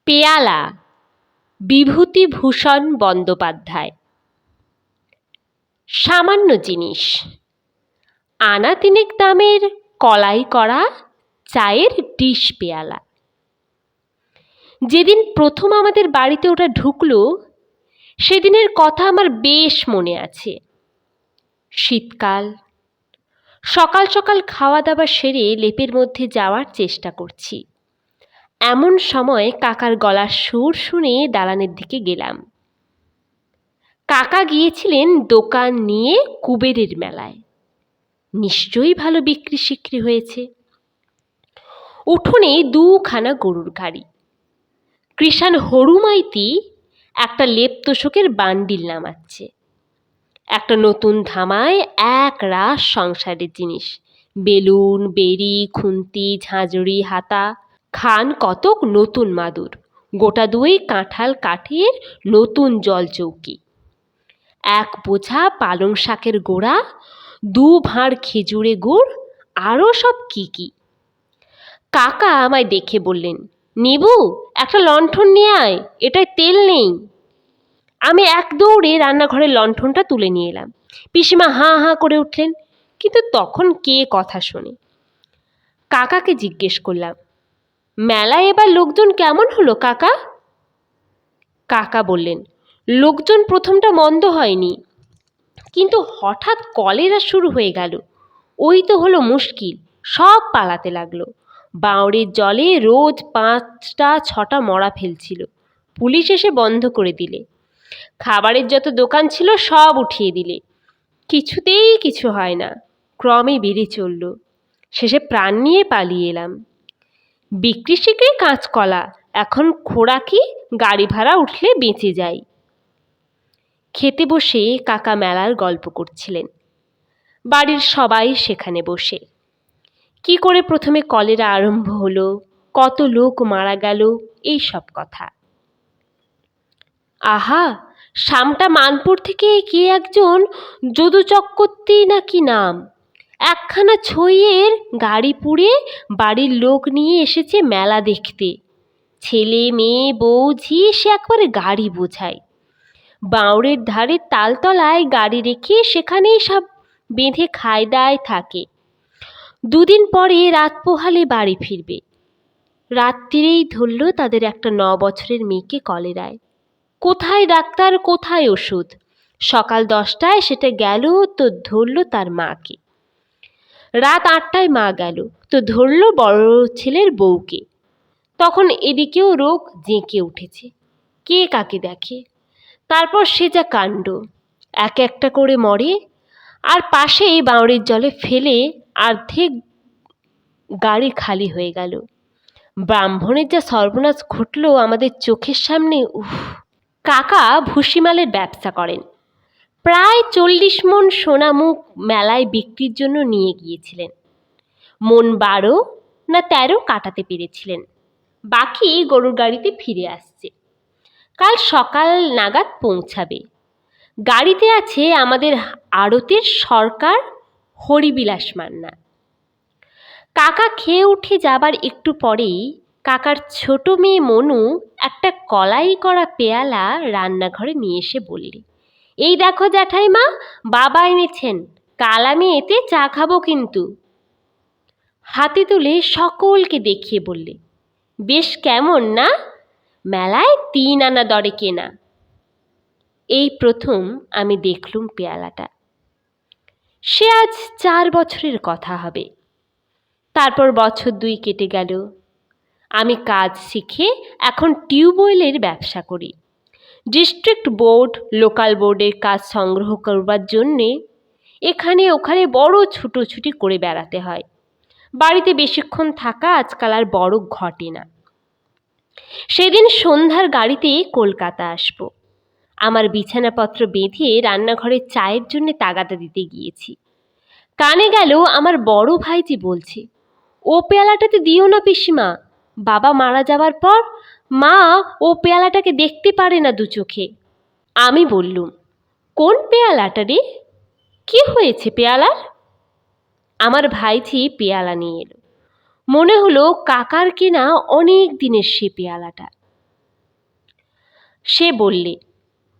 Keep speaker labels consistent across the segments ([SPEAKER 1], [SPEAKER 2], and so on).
[SPEAKER 1] পেয়ালা বিভূতিভূষণ বন্দ্যোপাধ্যায়। সামান্য জিনিস, আনা তিনেক দামের কলাই করা চায়ের ডিশ পেয়ালা। যেদিন প্রথম আমাদের বাড়িতে ওটা ঢুকলো সেদিনের কথা আমার বেশ মনে আছে। শীতকাল, সকাল সকাল খাওয়া দাওয়া সেরে লেপের মধ্যে যাওয়ার চেষ্টা করছি। এমন সময় কাকার গলার সুর শুনে দালানের দিকে গেলাম। কাকা গিয়েছিলেন দোকান নিয়ে কুবেরের মেলায়। নিশ্চয়ই ভালো বিক্রি সিক্রি হয়েছে। উঠোনে দুখানা গরুর গাড়ি। কৃষাণ হরুমাইতি একটা লেপ তোষকের বান্ডিল নামাচ্ছে। একটা নতুন ধামায় এক রাশ সংসারের জিনিস, বেলুন, বেড়ি, খুন্তি, ঝাঁঝরি, হাতা, খান কতক নতুন মাদুর, গোটা দুই কাঁঠাল কাঠের নতুন জলচৌকি, এক বোঝা পালং শাকের গোড়া, দু ভাঁড় খেজুরে গুড়, আরও সব কি কি। কাকা আমায় দেখে বললেন, নিবু, একটা লণ্ঠন নিয়ে আয়, এটায় তেল নেই। আমি এক দৌড়ে রান্নাঘরের লণ্ঠনটা তুলে নিয়ে এলাম। পিসিমা হাঁ হাঁ করে উঠলেন, কিন্তু তখন কে কথা শোনে। কাকাকে জিজ্ঞেস করলাম, মেলায় এবার লোকজন কেমন হলো কাকা? কাকা বললেন, লোকজন প্রথমটা মন্দ হয়নি, কিন্তু হঠাৎ কলেরা শুরু হয়ে গেল। ওই তো হলো মুশকিল, সব পালাতে লাগলো। বাঁওড়ের জলে রোজ 5টা-6টা মরা ফেলছিল। পুলিশ এসে বন্ধ করে দিলে। খাবারের যত দোকান ছিল সব উঠিয়ে দিলে। কিছুতেই কিছু হয় না, ক্রমে বেড়ে চলল। শেষে প্রাণ নিয়ে পালিয়ে এলাম। বিক্রি সিক্রি কাঁচকলা, এখন খোরাকি গাড়ি ভাড়া উঠলে বেঁচে যাই। খেতে বসে কাকা মেলার গল্প করছিলেন। বাড়ির সবাই সেখানে বসে। কি করে প্রথমে কলেরা আরম্ভ হলো, কত লোক মারা গেল, এই সব কথা। আহা, সামটা মানপুর থেকে কে একজন যদু চক্রবর্তী না কি নাম, একখানা ছইয়ের গাড়ি পুড়ে বাড়ির লোক নিয়ে এসেছে মেলা দেখতে। ছেলে মেয়ে বউ ঝি সে একবারে গাড়ি বোঝায়। বাঁওড়ের ধারে তালতলায় গাড়ি রেখে সেখানেই সব বেঁধে খায় দায় থাকে। দুদিন পরে রাত পোহালে বাড়ি ফিরবে। রাত্রিরেই ধরল তাদের একটা 9 বছরের মেয়েকে কলেরায়। কোথায় ডাক্তার, কোথায় ওষুধ। সকাল 10টায় সেটা গেল তো ধরল তার মাকে। রাত 8টায় মা গেল তো ধরল বড় ছেলের বউকে। তখন এদিকেও রোগ জেঁকে উঠেছে, কে কাকে দেখে। তারপর সে যা কাণ্ড, এক একটা করে মরে। আর পাশেই বাঁওড়ের জলে ফেলে অর্ধেক গাড়ি খালি হয়ে গেল। ব্রাহ্মণের যা সর্বনাশ ঘটল আমাদের চোখের সামনে, উফ। কাকা ভুসিমালের ব্যবসা করেন। প্রায় 40 মণ সোনা মুখ মেলায় বিক্রির জন্য নিয়ে গিয়েছিলেন। মণ 12 না 13 কাটাতে পেরেছিলেন। বাকি গরুর গাড়িতে ফিরে আসছে। কাল সকাল নাগাদ পৌঁছাবে। গাড়িতে আছে আমাদের আড়তের সরকার হরিবিলাস মান্না। কাকা খেয়ে উঠে যাবার একটু পরেই কাকার ছোট মেয়ে মনু একটা কলাই করা পেয়ালা রান্নাঘরে নিয়ে এসে বললে, এই দেখো জ্যাঠাইমা, বাবা এনেছেন, কাল আমি এতে চা খাবো কিন্তু। হাতে তুলে সকলকে দেখিয়ে বললে, বেশ কেমন না, মেলায় 3 আনা দরে কেনা। এই প্রথম আমি দেখলুম পেয়ালাটা। সে আজ 4 বছরের কথা হবে। তারপর বছর 2 কেটে গেল। আমি কাজ শিখে এখন টিউবওয়েলের ব্যবসা করি। ডিস্ট্রিক্ট বোর্ড, লোকাল বোর্ডের কাজ সংগ্রহ করবার জন্যে এখানে ওখানে বড় ছুটোছুটি করে বেড়াতে হয়। বাড়িতে বেশিক্ষণ থাকা আজকাল আর বড় ঘটে না। সেদিন সন্ধ্যার গাড়িতে কলকাতা আসব। আমার বিছানাপত্র বেঁধে রান্নাঘরে চায়ের জন্য তাগাদা দিতে গিয়েছি। কানে গেল আমার বড় ভাইজি বলছে, ও পেয়ালাটাতে দিও না পিসিমা, বাবা মারা যাবার পর মা ও পেয়ালাটাকে দেখতে পারে না 2 চোখে। আমি বললুম, কোন পেয়ালাটা রে, কি হয়েছে পেয়ালার? আমার ভাইজি পেয়ালা নিয়ে এলো। মনে হলো কাকার কেনা অনেক দিনের সে পেয়ালাটা। সে বললে,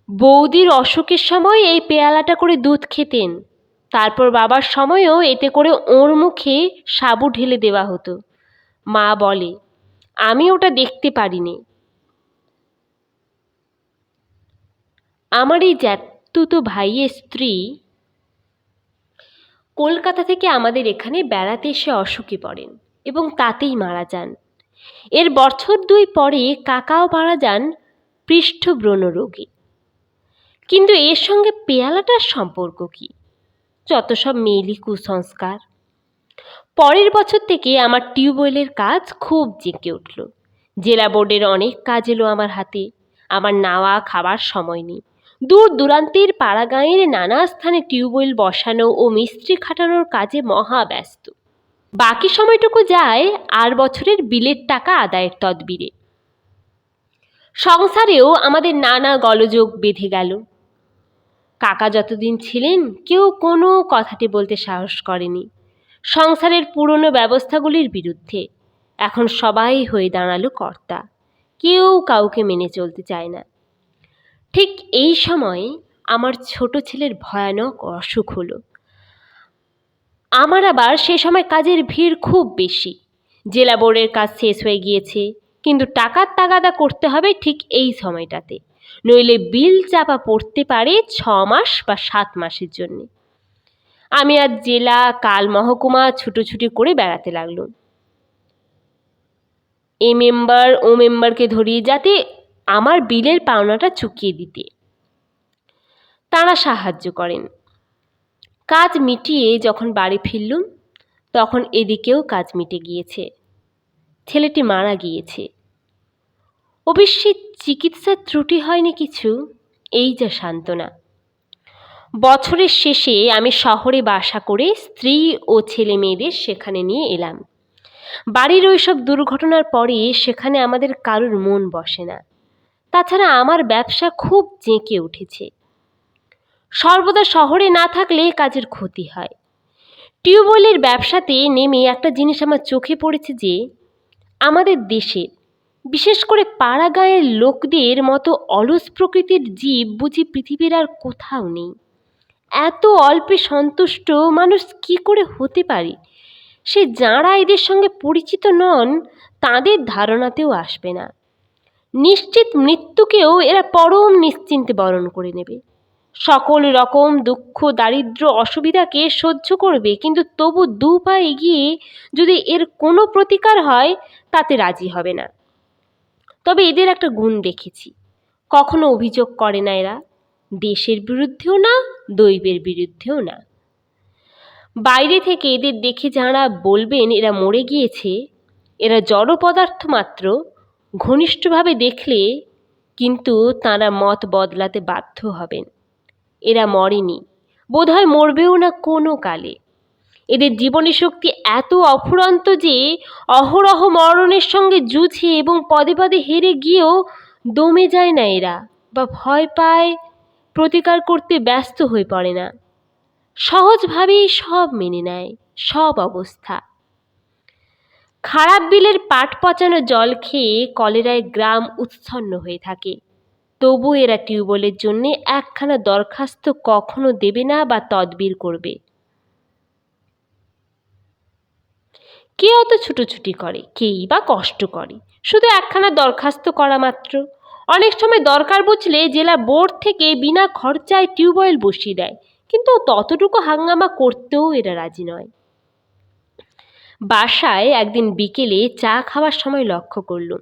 [SPEAKER 1] বৌদির অসুখের সময় এই পেয়ালাটা করে দুধ খেতেন, তারপর বাবার সময়ও এতে করে ওর মুখে সাবু ঢেলে দেওয়া হতো। মা বলে, আমি ওটা দেখতে পারিনি। আমার এই জ্যাঠতুতো ভাইয়ের স্ত্রী কলকাতা থেকে আমাদের এখানে বেড়াতে এসে অসুখে পড়েন এবং তাতেই মারা যান। এর বছর 2 পরে কাকাও মারা যান পৃষ্ঠব্রণ রোগে। কিন্তু এর সঙ্গে পেয়ালাটার সম্পর্ক কি? যত সব মেয়েলি কুসংস্কার। পরের বছর থেকে আমার টিউবওয়েলের কাজ খুব জেঁকে উঠল। জেলা বোর্ডের অনেক কাজ এলো আমার হাতে। আমার নাওয়া খাবার সময় নেই। দূর দূরান্তের পাড়াগাঁয়ের নানা স্থানে টিউবওয়েল বসানো ও মিস্ত্রি খাটানোর কাজে মহা ব্যস্ত। বাকি সময়টুকু যায় আর বছরের বিলের টাকা আদায়ের তদবিরে। সংসারেও আমাদের নানা গোলযোগ বেঁধে গেল। কাকা যতদিন ছিলেন কেউ কোনো কথাটি বলতে সাহস করেনি সংসারের পুরনো ব্যবস্থাগুলির বিরুদ্ধে। এখন সবাই হয়ে দাঁড়ালো কর্তা, কেউ কাউকে মেনে চলতে চায় না। ঠিক এই সময় আমার ছোট ছেলের ভয়ানক অসুখ হলো। আমার আবার সে সময় কাজের ভিড় খুব বেশি। জেলা বোর্ডের কাজ শেষ হয়ে গিয়েছে, কিন্তু টাকার তাগাদা করতে হবে ঠিক এই সময়টাতে, নইলে বিল চাপা পড়তে পারে 6 মাস বা 7 মাসের জন্যে। আমি আজ জেলা, কাল মহকুমা ছুটোছুটি করে বেড়াতে লাগলুম। এ মেম্বার ও মেম্বারকে ধরিয়ে যাতে আমার বিলের পাওনাটা চুকিয়ে দিতে। তাঁরা সাহায্য করেন। কাজ মিটিয়ে যখন বাড়ি ফিরলুম তখন এদিকেও কাজ মিটে গিয়েছে। ছেলেটি মারা গিয়েছে। অবশ্যই চিকিৎসার ত্রুটি হয়নি কিছু, এই যা সান্ত্বনা। বছরের শেষে আমি শহরে বাসা করে স্ত্রী ও ছেলে মেয়েদের সেখানে নিয়ে এলাম। বাড়ির ওইসব দুর্ঘটনার পরে সেখানে আমাদের কারোর মন বসে না। তাছাড়া আমার ব্যবসা খুব জেঁকে উঠেছে। সর্বদা শহরে না থাকলে কাজের ক্ষতি হয়। টিউবওয়েলের ব্যবসাতে নেমে একটা জিনিস আমার চোখে পড়েছে যে আমাদের দেশের বিশেষ করে পাড়া গাঁয়ের লোকদের মতো অলস প্রকৃতির জীব বুঝি পৃথিবীর আর কোথাও নেই। এত অল্পে সন্তুষ্ট মানুষ কি করে হতে পারে সে যাঁরা এদের সঙ্গে পরিচিত নন তাদের ধারণাতেও আসবে না। নিশ্চিত মৃত্যুকেও এরা পরম নিশ্চিন্তে বরণ করে নেবে। সকল রকম দুঃখ দারিদ্র অসুবিধাকে সহ্য করবে, কিন্তু তবু 2 পা এগিয়ে যদি এর কোনো প্রতিকার হয় তাতে রাজি হবে না। তবে এদের একটা গুণ দেখেছি, কখনো অভিযোগ করে না এরা, দেশের বিরুদ্ধেও না, দৈবের বিরুদ্ধেও না। বাইরে থেকে এদের দেখে যাঁরা বলবেন এরা মরে গিয়েছে, এরা জড় পদার্থ মাত্র, ঘনিষ্ঠভাবে দেখলে কিন্তু তাঁরা মত বদলাতে বাধ্য হবেন। এরা মরেনি, বোধহয় মরবেও না কোনো কালে। এদের জীবনী শক্তি এত অফুরন্ত যে অহরহ মরণের সঙ্গে যুঝে এবং পদে পদে হেরে গিয়েও দমে যায় না এরা, বা ভয় পায়, প্রতিকার করতে ব্যস্ত হয়ে পড়ে না। সহজভাবেই সব মেনে নেয়, সব অবস্থা। খারাপ বিলের পাট পচানো জল খেয়ে কলেরায় গ্রাম উচ্ছন্ন হয়ে থাকে, তবু এরা টিউবওয়েলের জন্যে একখানা দরখাস্ত কখনো দেবে না বা তদবির করবে। কে অত ছুটোছুটি করে, কেই বা কষ্ট করে, শুধু একখানা দরখাস্ত করা মাত্র। অনেক সময় দরকার বুঝলে জেলা বোর্ড থেকে বিনা খরচায় টিউবওয়েল বসিয়ে দেয়, কিন্তু ততটুকু হাঙ্গামা করতেও এরা রাজি নয়। বাসায় একদিন বিকেলে চা খাওয়ার সময় লক্ষ্য করলুম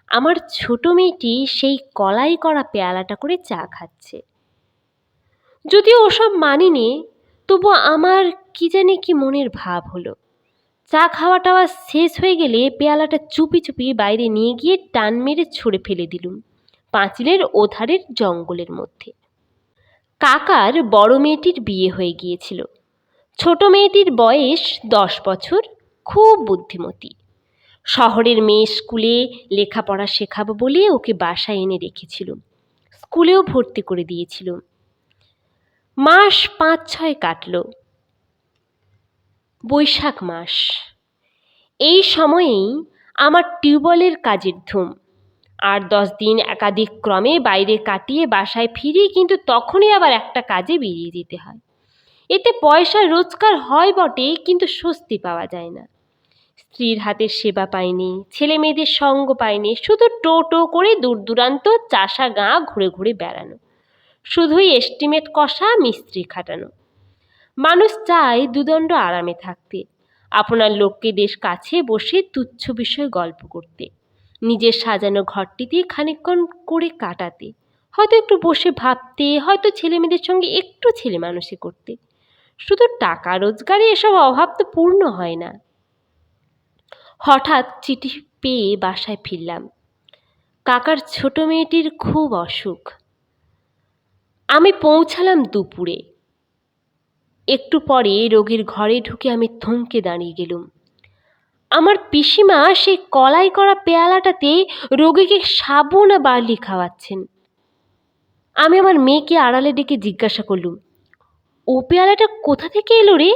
[SPEAKER 1] আমার ছোট মেয়েটি সেই কলাই করা পেয়ালাটা করে চা খাচ্ছে। যদিও ওসব মানিনি, তবু আমার কি জানি কি মনের ভাব হলো। চা খাওয়া টাওয়া শেষ হয়ে গেলে পেয়ালাটা চুপি চুপি বাইরে নিয়ে গিয়ে টান মেরে ছুঁড়ে ফেলে দিলুম পাঁচিলের ওধারের জঙ্গলের মধ্যে। কাকার বড় মেয়েটির বিয়ে হয়ে গিয়েছিল। ছোট মেয়েটির বয়স 10 বছর, খুব বুদ্ধিমতী। শহরের মেয়ে স্কুলে লেখাপড়া শেখাবো বলে ওকে বাসায় এনে রেখেছিলুম। স্কুলেও ভর্তি করে দিয়েছিলুম। মাস 5-6 কাটল। বৈশাখ মাস। এই সময়েই আমার টিউবওয়েলের কাজের ধুম। 8-10 দিন একাধিক ক্রমে বাইরে কাটিয়ে বাসায় ফিরি, কিন্তু তখনই আবার একটা কাজে বেরিয়ে যেতে হয়। এতে পয়সা রোজগার হয় বটে, কিন্তু স্বস্তি পাওয়া যায় না। স্ত্রীর হাতের সেবা পাইনি, ছেলে মেয়েদের সঙ্গ পাইনি, শুধু টো করে দূর দূরান্ত চাষা গাঁ ঘুরে ঘুরে বেড়ানো, শুধুই এস্টিমেট কষা, মিস্ত্রি খাটানো। মানুষ চায় দুদণ্ড আরামে থাকতে, আপনার লোককে বেশ কাছে বসে তুচ্ছ বিষয়ে গল্প করতে, নিজের সাজানো ঘরটিতে খানিকক্ষণ করে কাটাতে, হয়তো একটু বসে ভাবতে, হয়তো ছেলেমেয়েদের সঙ্গে একটু ছেলে মানুষি করতে। শুধু টাকা রোজগারে এসব অভাব তো পূর্ণ হয় না। হঠাৎ চিঠি পেয়ে বাসায় ফিরলাম। কাকার ছোট মেয়েটির খুব অসুখ। আমি পৌঁছালাম দুপুরে। একটু পরে রোগীর ঘরে ঢুকে আমি থমকে দাঁড়িয়ে গেলুম। আমার পিসিমা সেই কলাই করা পেয়ালাটাতে রোগীকে সাবু না বার্লি খাওয়াচ্ছেন। আমি আমার মেয়েকে আড়ালে ডেকে জিজ্ঞাসা করলুম, ও পেয়ালাটা কোথা থেকে এলো রে?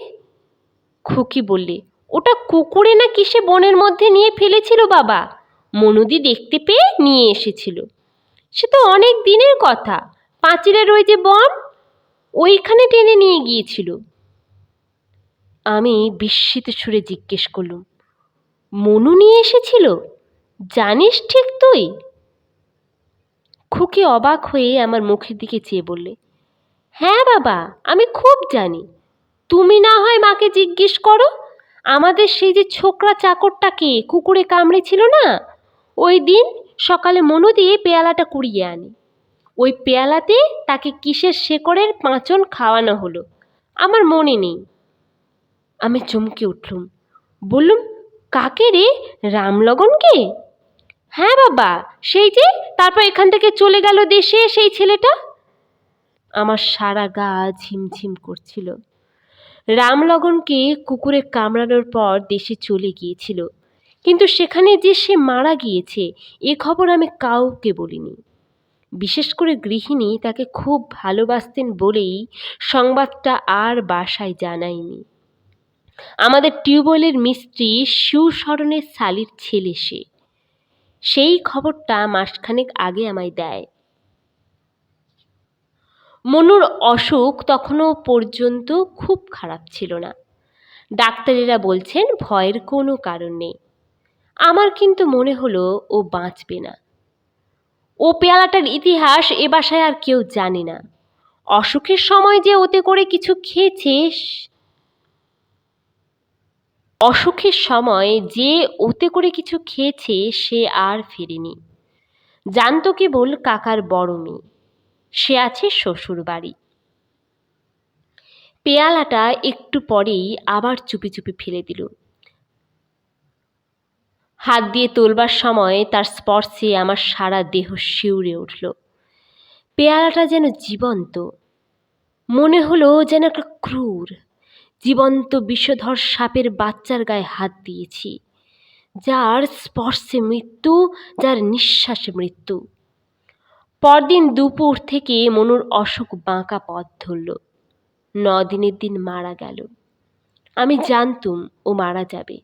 [SPEAKER 1] খুকি বললে, ওটা কুকুরে না কিসে বনের মধ্যে নিয়ে ফেলেছিল বাবা, মনুদি দেখতে পেয়ে নিয়ে এসেছিল। সে তো অনেক দিনের কথা, পাঁচিলের ওই যে বন, ওইখানে টেনে নিয়ে গিয়েছিল। আমি বিস্মিত সুরে জিজ্ঞেস করলুম, মনু নিয়ে এসেছিল? জানিস ঠিক তুই? খুকি অবাক হয়ে আমার মুখের দিকে চেয়ে বললে, হ্যাঁ বাবা, আমি খুব জানি। তুমি না হয় মাকে জিজ্ঞেস করো। আমাদের সেই যে ছোকরা চাকরটাকে কুকুরে কামড়েছিল না, ওই দিন সকালে মনু দিয়ে পেয়ালাটা কুড়িয়ে আনে। ওই পেয়ালাতে তাকে কিসের শেকড়ের পাঁচন খাওয়ানো হলো, আমার মনে নেই। আমি চমকে উঠলুম, বললুম, কাকে রে? রামলগনকে? হ্যাঁ বাবা, সেই যে তারপর এখান থেকে চলে গেল দেশে সেই ছেলেটা। আমার সারা গা ঝিমঝিম করছিল। রামলগনকে কুকুরে কামড়ানোর পর দেশে চলে গিয়েছিল, কিন্তু সেখানে যে সে মারা গিয়েছে এ খবর আমি কাউকে বলিনি। বিশেষ করে গৃহিণী তাকে খুব ভালোবাসতেন বলেই সংবাদটা আর বাসায় জানায়নি। আমাদের টিউবওয়েলের মিস্ত্রি শিবশরণের শালির ছেলে সে। সেই খবরটা মাসখানেক আগে আমায় দেয়। মনুর অসুখ তখনও পর্যন্ত খুব খারাপ ছিল না। ডাক্তারেরা বলছেন ভয়ের কোনো কারণ নেই। আমার কিন্তু মনে হলো ও বাঁচবে না। ও পেয়ালাটার ইতিহাস এ বাসায় আর কেউ জানে না। অসুখের সময় যে ওতে করে কিছু খেয়েছে, সে আর ফেরেনি। জানতো কেবল কাকার বড় মেয়ে, সে আছে শ্বশুর বাড়ি। পেয়ালাটা একটু পরেই আবার চুপি চুপি ফেলে দিল। হাত দিয়ে তোলবার সময় তার স্পর্শে আমার সারা দেহ শিউরে উঠল। পেয়ালাটা যেন জীবন্ত, মনে হলো যেন একটা ক্রূর জীবন্ত বিষধর সাপের বাচ্চার গায়ে হাত দিয়েছি, যার স্পর্শে মৃত্যু, যার নিঃশ্বাসে মৃত্যু। পরদিন দুপুর থেকে মনুর অসুখ বাঁকা পথ ধরল। 9 দিনের দিন মারা গেল। আমি জানতুম ও মারা যাবে।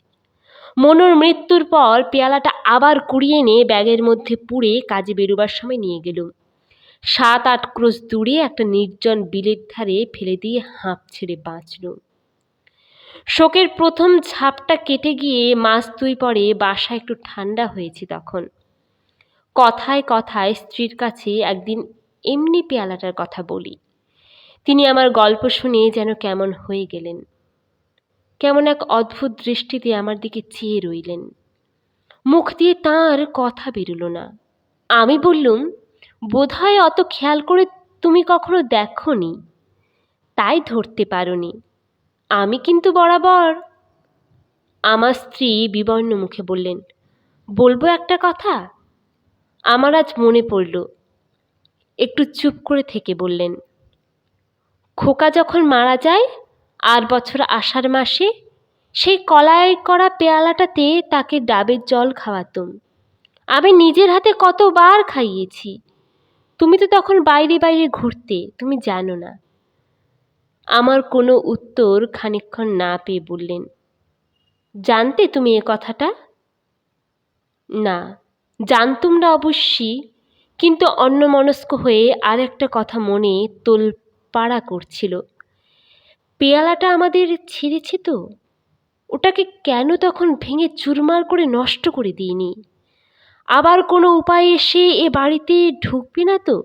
[SPEAKER 1] মনুর মৃত্যুর পর পেয়ালাটা আবার কুড়িয়ে এনে ব্যাগের মধ্যে পুরে কাজে বেরোবার সময় নিয়ে গেলুম। 7-8 ক্রোশ দূরে একটা নির্জন বিলের ধারে ফেলে দিয়ে হাঁপ ছেড়ে বাঁচলুম। শোকের প্রথম ঝাপটা কেটে গিয়ে মাস 2 পরে বাসা একটু ঠান্ডা হয়েছে। তখন কথায় কথায় স্ত্রীর কাছে একদিন এমনি পেয়ালাটার কথা বলি। তিনি আমার গল্প শুনে যেন কেমন হয়ে গেলেন, কেমন এক অদ্ভুত দৃষ্টিতে আমার দিকে চেয়ে রইলেন। মুখ দিয়ে তাঁর কথা বেরোল না। আমি বললুম, বোধহয় অত খেয়াল করে তুমি কখনো দেখোনি, তাই ধরতে পারোনি। আমি কিন্তু বরাবর। আমার স্ত্রী বিবর্ণ মুখে বললেন, বলবো একটা কথা? আমার আজ মনে পড়ল। একটু চুপ করে থেকে বললেন, খোকা যখন মারা যায় 8 বছর আষাঢ় মাসে, সেই কলাই করা পেয়ালাটাতে তাকে ডাবের জল খাওয়াতুম। আমি নিজের হাতে কতবার খাইয়েছি। তুমি তো তখন বাইরে বাইরে ঘুরতে, তুমি জানো না। আমার কোনো উত্তর খানিকক্ষণ না পেয়ে বললেন, জানতে তুমি এ কথাটা? না, জানতুম না অবশ্যই, কিন্তু অন্যমনস্ক হয়ে আর একটা কথা মনে তোলপাড়া করছিল। পেয়ালাটা আমাদের ছেড়েছে তো, ওটাকে কেন তখন ভেঙে চুরমার করে নষ্ট করে দিইনি? আবার কোনো উপায়ে সে এ বাড়িতে ঢুকবে না তো?